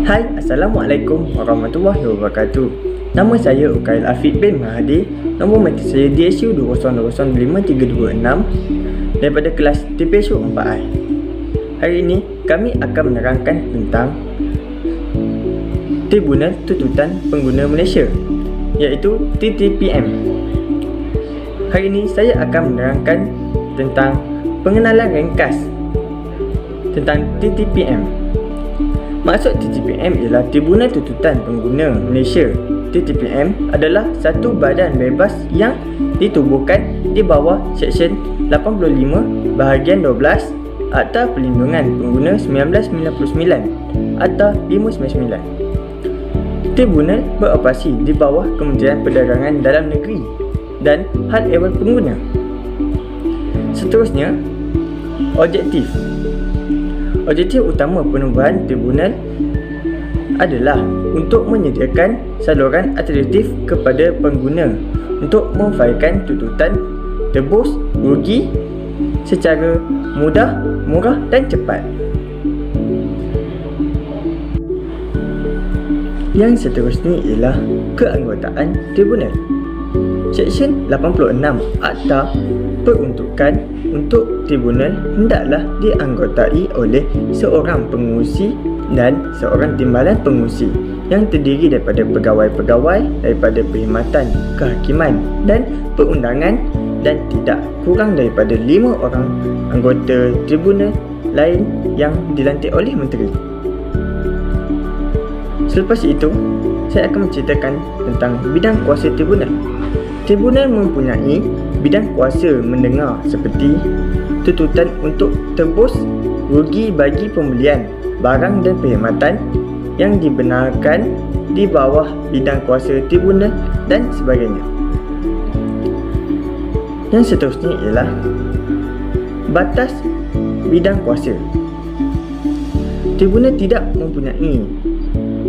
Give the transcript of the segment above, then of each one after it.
Hai, Assalamualaikum warahmatullahi wabarakatuh. Nama saya Ukail Afiq bin Mahathir. Nombor mata saya DSU 2005326 daripada kelas TPSU 4I. Hari ini kami akan menerangkan tentang Tribunal Tuntutan Pengguna Malaysia, iaitu TTPM. Hari ini saya akan menerangkan tentang pengenalan ringkas tentang TTPM. Maksud TTPM ialah Tribunal Tuntutan Pengguna Malaysia. TTPM adalah satu badan bebas yang ditubuhkan di bawah Seksyen 85 bahagian 12 Akta Perlindungan Pengguna 1999 Akta 599. Tribunal beroperasi di bawah Kementerian Perdagangan Dalam Negeri dan Hal Ehwal Pengguna. Seterusnya, objektif utama penubuhan tribunal adalah untuk menyediakan saluran alternatif kepada pengguna untuk memfailkan tuntutan tebus rugi secara mudah, murah dan cepat. Yang seterusnya ialah keanggotaan tribunal. Seksyen 86 Akta peruntukan untuk tribunal hendaklah dianggotai oleh seorang pengurusi dan seorang timbalan pengurusi yang terdiri daripada pegawai-pegawai daripada perkhidmatan kehakiman dan perundangan dan tidak kurang daripada 5 orang anggota tribunal lain yang dilantik oleh menteri. Selepas itu, saya akan menceritakan tentang bidang kuasa tribunal. Tribunal mempunyai bidang kuasa mendengar seperti tuntutan untuk tebus rugi bagi pembelian barang dan perkhidmatan yang dibenarkan di bawah bidang kuasa tribunal dan sebagainya. Yang seterusnya ialah batas bidang kuasa. Tribunal tidak mempunyai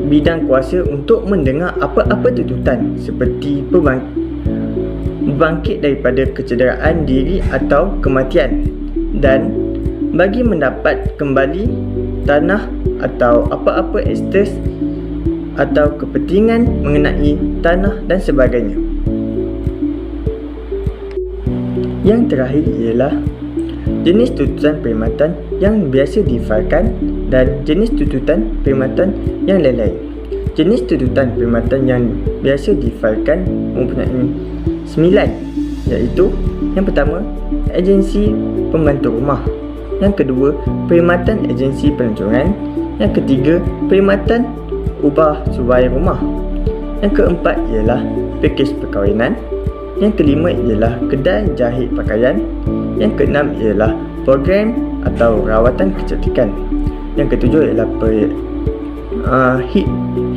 bidang kuasa untuk mendengar apa-apa tuntutan seperti bangkit daripada kecederaan diri atau kematian dan bagi mendapat kembali tanah atau apa-apa estes atau kepentingan mengenai tanah dan sebagainya. Yang terakhir ialah jenis tuntutan perkhidmatan yang biasa difailkan dan jenis tuntutan perkhidmatan yang lain-lain. Jenis tuntutan perkhidmatan yang biasa difailkan mempunyai 9, iaitu yang pertama, agensi pembantu rumah. Yang kedua, perkhidmatan agensi pelancongan. Yang ketiga, perkhidmatan ubah subai rumah. Yang keempat ialah pakej perkahwinan. Yang kelima ialah kedai jahit pakaian. Yang keenam ialah program atau rawatan kecantikan. Yang ketujuh ialah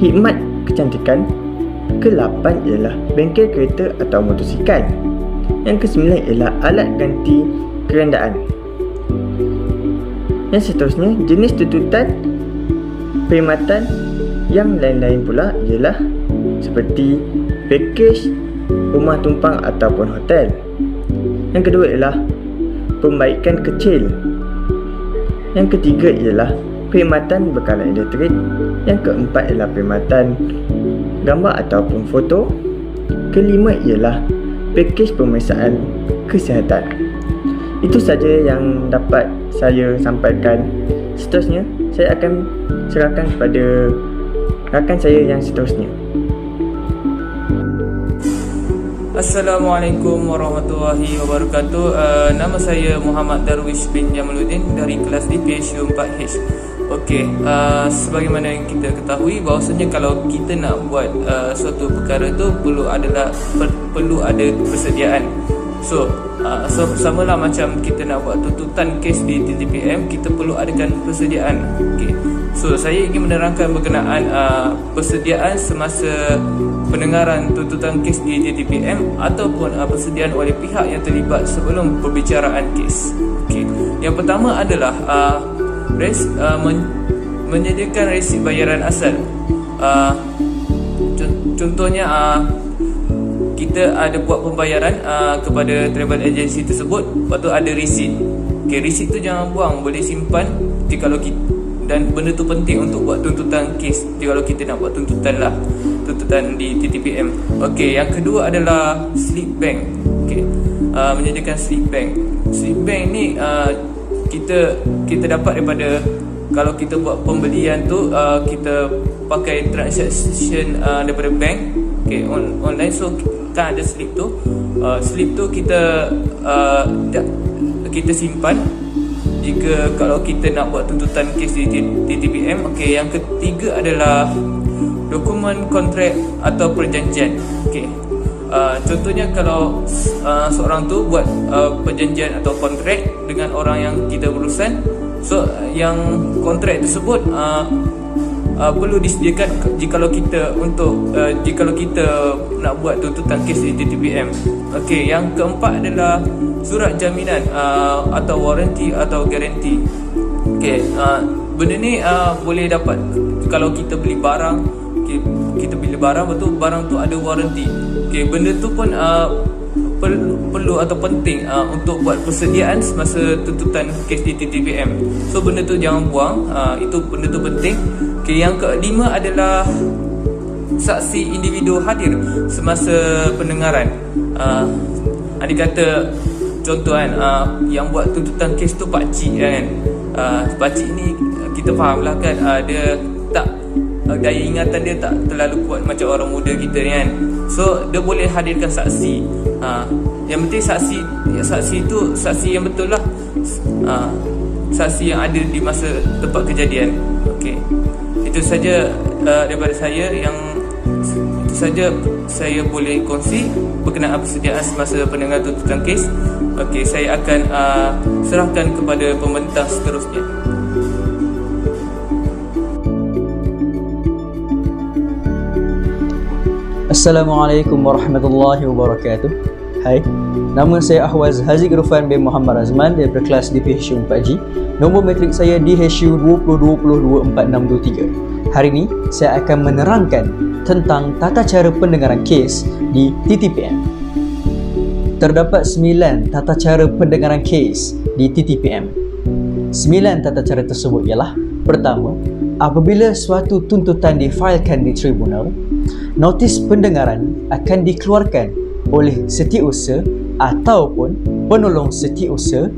khidmat kecantikan. Ke-8 ialah bengkel kereta atau motosikal. Yang ke-9 ialah alat ganti kerandaan. Yang seterusnya, jenis tuntutan perkhidmatan yang lain-lain pula ialah seperti pakej rumah tumpang ataupun hotel. Yang kedua ialah pembaikan kecil. Yang ketiga ialah perkhidmatan bekalan elektrik. Yang keempat ialah perkhidmatan gambar ataupun foto. Kelima ialah pakej pemeriksaan kesihatan. Itu saja yang dapat saya sampaikan. Seterusnya, saya akan serahkan kepada rakan saya yang seterusnya. Assalamualaikum warahmatullahi wabarakatuh. Nama saya Muhammad Darwish bin Jamaluddin dari kelas DPSU 4H. Okey, sebagaimana yang kita ketahui bahawasanya kalau kita nak buat suatu perkara tu perlu ada persediaan. So samalah macam kita nak buat tuntutan kes di TTPM, kita perlu adakan persediaan. Okey. So saya ingin menerangkan berkenaan persediaan semasa pendengaran tuntutan kes di TTPM ataupun persediaan oleh pihak yang terlibat sebelum perbicaraan kes. Okey. Yang pertama adalah menyediakan resit bayaran asal. Contohnya kita ada buat pembayaran kepada travel agency tersebut, lepas tu ada resit. Okay, resit tu jangan buang, boleh simpan. Jadi kalau kita dan benda tu penting untuk buat tuntutan kes kalau kita nak buat tuntutan di TTPM. Okey, yang kedua adalah slip bank. Okey, menyediakan slip bank. Slip bank ni kita dapat daripada kalau kita buat pembelian tu, kita pakai transaction daripada bank, okey, online. So kan ada slip tu. Slip tu kita simpan jika kalau kita nak buat tuntutan kes di TTPM. Okey, yang ketiga adalah dokumen kontrak atau perjanjian. Okey, contohnya kalau seorang tu buat perjanjian atau kontrak dengan orang yang kita berurusan, so yang kontrak tersebut perlu disediakan jikalau kita nak buat tuntutan kes di TTPM. Okey, yang keempat adalah surat jaminan atau waranti atau garanti. Okey, benda ni boleh dapat kalau kita beli barang. Betul, barang tu ada waranti. Okey, benda tu pun perlu atau penting untuk buat persediaan semasa tuntutan kes di TTPM. So benda tu jangan buang, itu benda tu penting. Okay, yang kelima adalah saksi individu hadir semasa pendengaran. Adik kata contoh kan, yang buat tuntutan kes tu pakcik kan. Pakcik ni kita faham lah kan, dia tak, daya ingatan dia tak terlalu kuat macam orang muda kita ni kan. So dia boleh hadirkan saksi. Yang penting saksi tu saksi yang betul lah, saksi yang ada di masa tempat kejadian. Okey, itu saja daripada saya. Itu saja saya boleh kongsi berkenaan persediaan semasa pendengar tuntutan kes. Okey, saya akan serahkan kepada pembentang seterusnya. Assalamualaikum warahmatullahi wabarakatuh. Hai, nama saya Ahwaz Haziq Rufan bin Muhammad Azman daripada kelas DPHU 4G. Nombor matrik saya DHU 20202463. Hari ini saya akan menerangkan tentang tata cara pendengaran kes di TTPM. Terdapat 9 tata cara pendengaran kes di TTPM. 9 tata cara tersebut ialah: pertama, apabila suatu tuntutan difailkan di tribunal, notis pendengaran akan dikeluarkan oleh setiausaha ataupun penolong setiausaha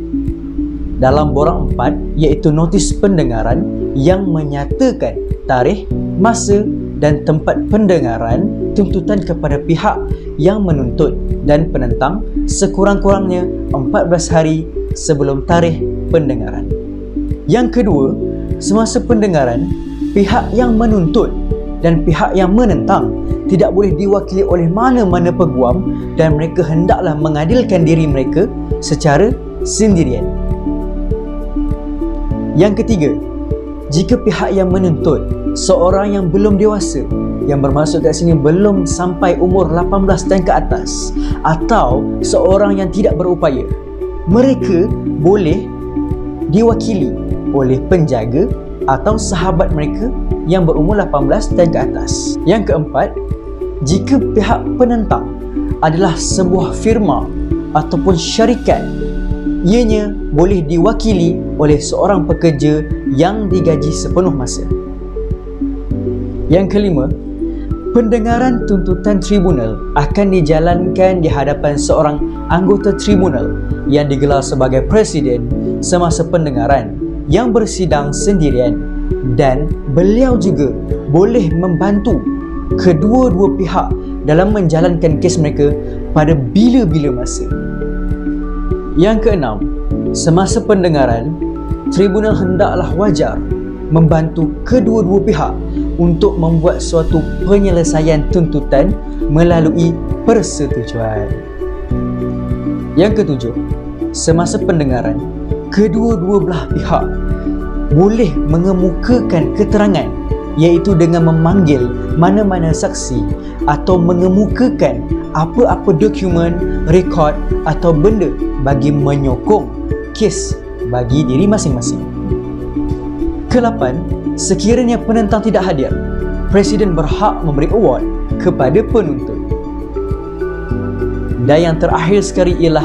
dalam borang 4, iaitu notis pendengaran yang menyatakan tarikh, masa dan tempat pendengaran tuntutan kepada pihak yang menuntut dan penentang sekurang-kurangnya 14 hari sebelum tarikh pendengaran. Yang kedua, semasa pendengaran, pihak yang menuntut dan pihak yang menentang tidak boleh diwakili oleh mana-mana peguam dan mereka hendaklah mengadilkan diri mereka secara sendirian. Yang ketiga, jika pihak yang menuntut seorang yang belum dewasa, yang bermaksud kat sini belum sampai umur 18 tahun ke atas, atau seorang yang tidak berupaya, mereka boleh diwakili oleh penjaga atau sahabat mereka yang berumur 18 tahun ke atas. Yang keempat, jika pihak penentang adalah sebuah firma ataupun syarikat, ianya boleh diwakili oleh seorang pekerja yang digaji sepenuh masa. Yang kelima, pendengaran tuntutan tribunal akan dijalankan di hadapan seorang anggota tribunal yang digelar sebagai presiden semasa pendengaran yang bersidang sendirian, dan beliau juga boleh membantu kedua-dua pihak dalam menjalankan kes mereka pada bila-bila masa. Yang keenam, semasa pendengaran, tribunal hendaklah wajar membantu kedua-dua pihak untuk membuat suatu penyelesaian tuntutan melalui persetujuan. Yang ketujuh, semasa pendengaran, kedua-dua belah pihak boleh mengemukakan keterangan, iaitu dengan memanggil mana-mana saksi atau mengemukakan apa-apa dokumen, rekod atau benda bagi menyokong kes bagi diri masing-masing. Kelapan, sekiranya penentang tidak hadir, presiden berhak memberi award kepada penuntut. Dan yang terakhir sekali ialah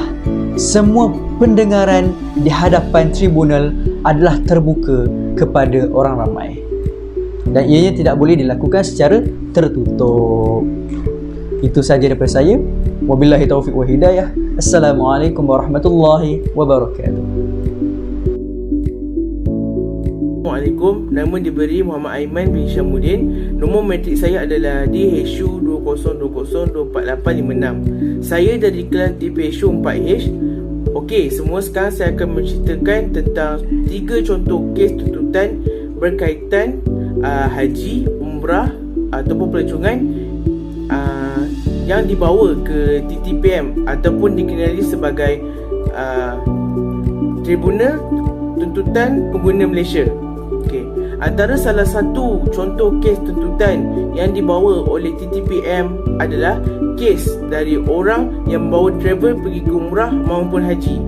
semua pendengaran di hadapan tribunal adalah terbuka kepada orang ramai dan ianya tidak boleh dilakukan secara tertutup. Itu sahaja daripada saya. Wabillahi taufiq wa hidayah. Assalamualaikum warahmatullahi wabarakatuh. Assalamualaikum, nama diberi Muhammad Aiman bin Syamuddin. Nombor matrik saya adalah DHU 20024856. Saya dari kelas DPHU 4H. Okey, semua sekarang saya akan menceritakan tentang 3 contoh kes tuntutan berkaitan haji, umrah ataupun pelancongan yang dibawa ke TTPM ataupun dikenali sebagai Tribunal Tuntutan Pengguna Malaysia. Okey, antara salah satu contoh kes tuntutan yang dibawa oleh TTPM adalah kes dari orang yang membawa travel pergi ke umrah maupun haji.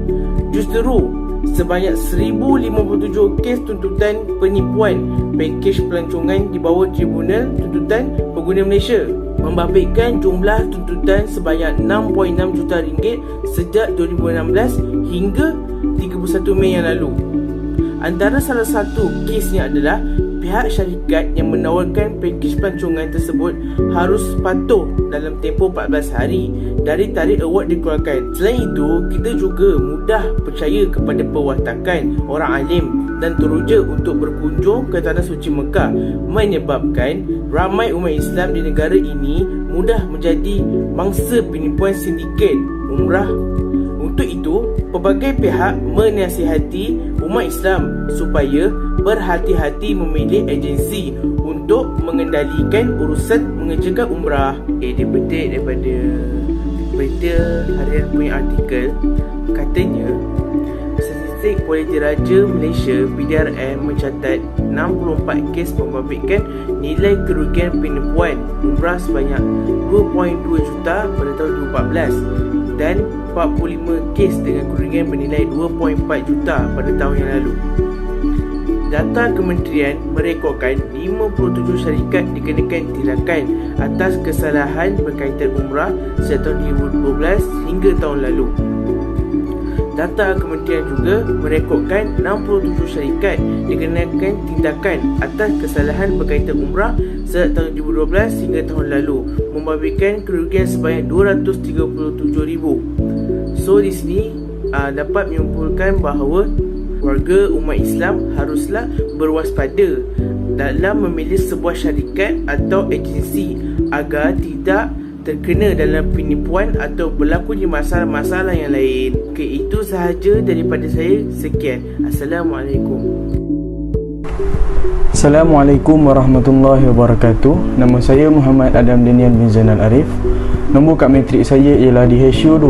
Justeru sebanyak 1057 kes tuntutan penipuan pakej pelancongan dibawa Tribunal Tuntutan Pengguna Malaysia, membabitkan jumlah tuntutan sebanyak 6.6 juta ringgit sejak 2016 hingga 31 Mei yang lalu. Antara salah satu kesnya adalah pihak syarikat yang menawarkan pakej pelancongan tersebut harus patuh dalam tempoh 14 hari dari tarikh award dikeluarkan. Selain itu, kita juga mudah percaya kepada perwatakan orang alim dan teruja untuk berkunjung ke Tanah Suci Mekah, menyebabkan ramai umat Islam di negara ini mudah menjadi mangsa penipuan sindiket umrah. Untuk itu, pelbagai pihak menasihati umat Islam supaya berhati-hati memilih agensi untuk mengendalikan urusan mengerjakan umrah. Dia petik daripada berita harian punya artikel. Katanya, Statistik Kualiti Raja Malaysia PDRM mencatat 64 kes membabitkan nilai kerugian penipuan umrah sebanyak 2.2 juta pada tahun 2014 dan 45 kes dengan kerugian bernilai 2.4 juta pada tahun yang lalu. Data kementerian merekodkan 57 syarikat dikenakan tilakan atas kesalahan berkaitan umrah sejak tahun 2012 hingga tahun lalu. Data kementerian juga merekodkan 67 syarikat dikenakan tindakan atas kesalahan berkaitan umrah sejak tahun 2012 hingga tahun lalu, membabitkan kerugian sebanyak 237,000. So di sini dapat menyimpulkan bahawa warga umat Islam haruslah berwaspada dalam memilih sebuah syarikat atau agensi agar tidak terkena dalam penipuan atau berlakunya masalah-masalah yang lain. Okey, itu sahaja daripada saya. Sekian. Assalamualaikum. Assalamualaikum warahmatullahi wabarakatuh. Nama saya Muhammad Adam Daniel bin Zainal Arif. Nombor kad matrik saya ialah DHU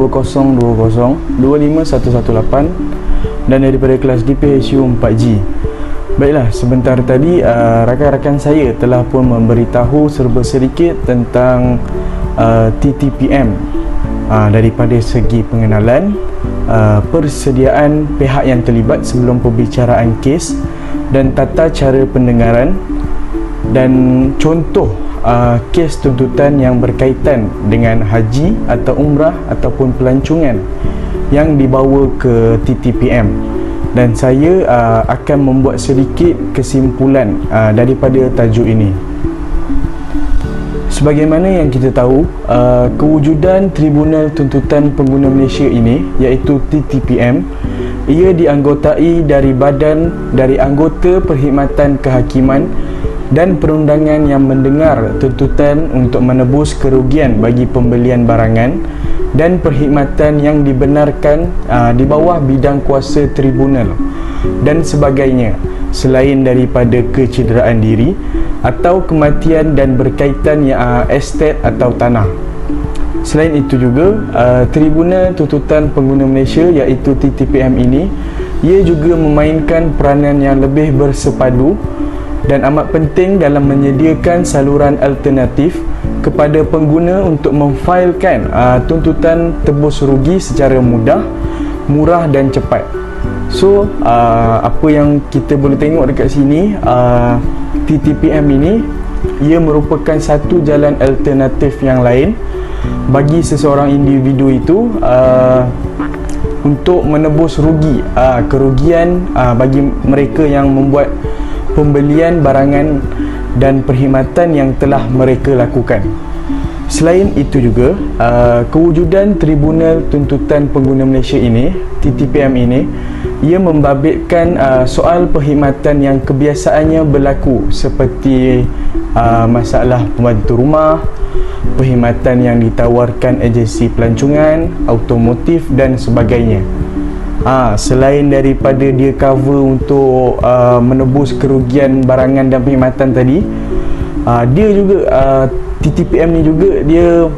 2020-25118 dan daripada kelas DPHU 4G. Baiklah, sebentar tadi rakan-rakan saya telah pun memberitahu serba sedikit tentang TTPM daripada segi pengenalan, persediaan pihak yang terlibat sebelum pembicaraan kes dan tata cara pendengaran dan contoh kes tuntutan yang berkaitan dengan haji atau umrah ataupun pelancongan yang dibawa ke TTPM. Dan saya akan membuat sedikit kesimpulan daripada tajuk ini. Sebagaimana yang kita tahu, kewujudan Tribunal Tuntutan Pengguna Malaysia ini, iaitu TTPM, ia dianggotai dari anggota Perkhidmatan Kehakiman dan perundangan yang mendengar tuntutan untuk menebus kerugian bagi pembelian barangan dan perkhidmatan yang dibenarkan di bawah bidang kuasa tribunal dan sebagainya, selain daripada kecederaan diri atau kematian dan berkaitan estet atau tanah. Selain itu juga, Tribunal Tuntutan Pengguna Malaysia iaitu TTPM ini, ia juga memainkan peranan yang lebih bersepadu dan amat penting dalam menyediakan saluran alternatif kepada pengguna untuk memfailkan tuntutan tebus rugi secara mudah, murah dan cepat. So, apa yang kita boleh tengok dekat sini, TTPM ini ia merupakan satu jalan alternatif yang lain bagi seseorang individu itu untuk menebus kerugian bagi mereka yang membuat pembelian barangan dan perkhidmatan yang telah mereka lakukan. Selain itu juga, kewujudan Tribunal Tuntutan Pengguna Malaysia ini, TTPM ini, ia membabitkan soal perkhidmatan yang kebiasaannya berlaku seperti masalah pembantu rumah, perkhidmatan yang ditawarkan agensi pelancongan, automotif dan sebagainya. Selain daripada dia cover untuk menebus kerugian barangan dan perkhidmatan tadi, dia juga TTPM ni juga dia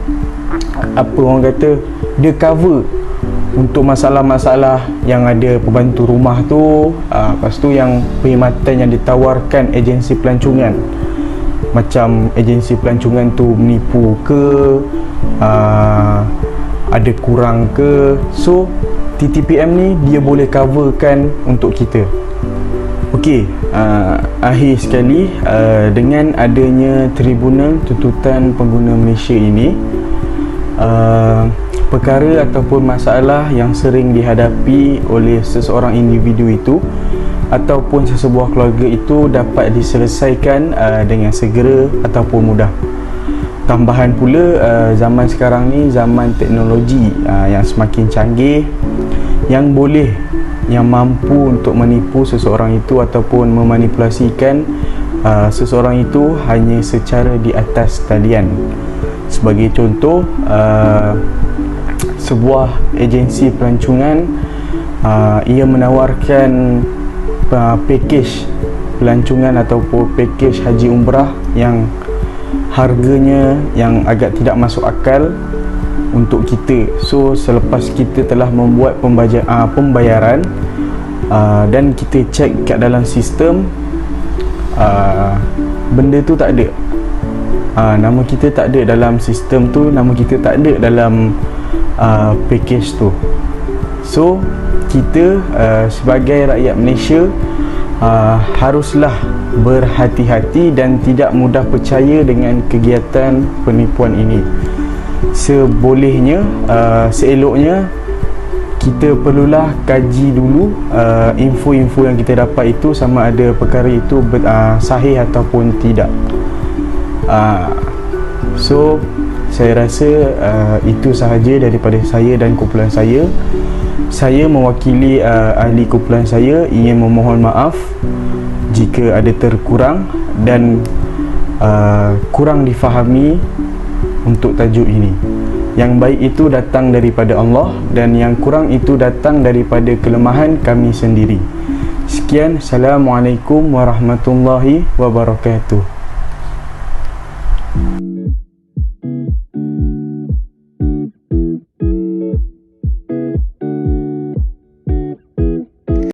dia cover untuk masalah-masalah yang ada pembantu rumah tu, lepas tu yang perkhidmatan yang ditawarkan agensi pelancongan, macam agensi pelancongan tu menipu ke, ada kurang ke. So TTPM ni dia boleh coverkan untuk kita. Okey, akhir sekali, dengan adanya Tribunal Tuntutan Pengguna Malaysia ini, perkara ataupun masalah yang sering dihadapi oleh seseorang individu itu ataupun sesebuah keluarga itu dapat diselesaikan dengan segera ataupun mudah. Tambahan pula, zaman sekarang ni zaman teknologi yang semakin canggih, yang mampu untuk menipu seseorang itu ataupun memanipulasikan seseorang itu hanya secara di atas talian. Sebagai contoh, sebuah agensi pelancongan ia menawarkan pakej pelancongan ataupun pakej haji umrah yang harganya yang agak tidak masuk akal untuk kita. So selepas kita telah membuat pembayaran dan kita cek kat dalam sistem, benda tu tak ada, nama kita tak ada dalam sistem tu, nama kita tak ada dalam package tu. So kita sebagai rakyat Malaysia haruslah berhati-hati dan tidak mudah percaya dengan kegiatan penipuan ini. Sebolehnya, seeloknya kita perlulah kaji dulu info-info yang kita dapat itu sama ada perkara itu sahih ataupun tidak. So saya rasa itu sahaja daripada saya dan kumpulan saya. Saya mewakili ahli kumpulan saya ingin memohon maaf jika ada terkurang dan kurang difahami untuk tajuk ini. Yang baik itu datang daripada Allah dan yang kurang itu datang daripada kelemahan kami sendiri. Sekian, Assalamualaikum warahmatullahi wabarakatuh.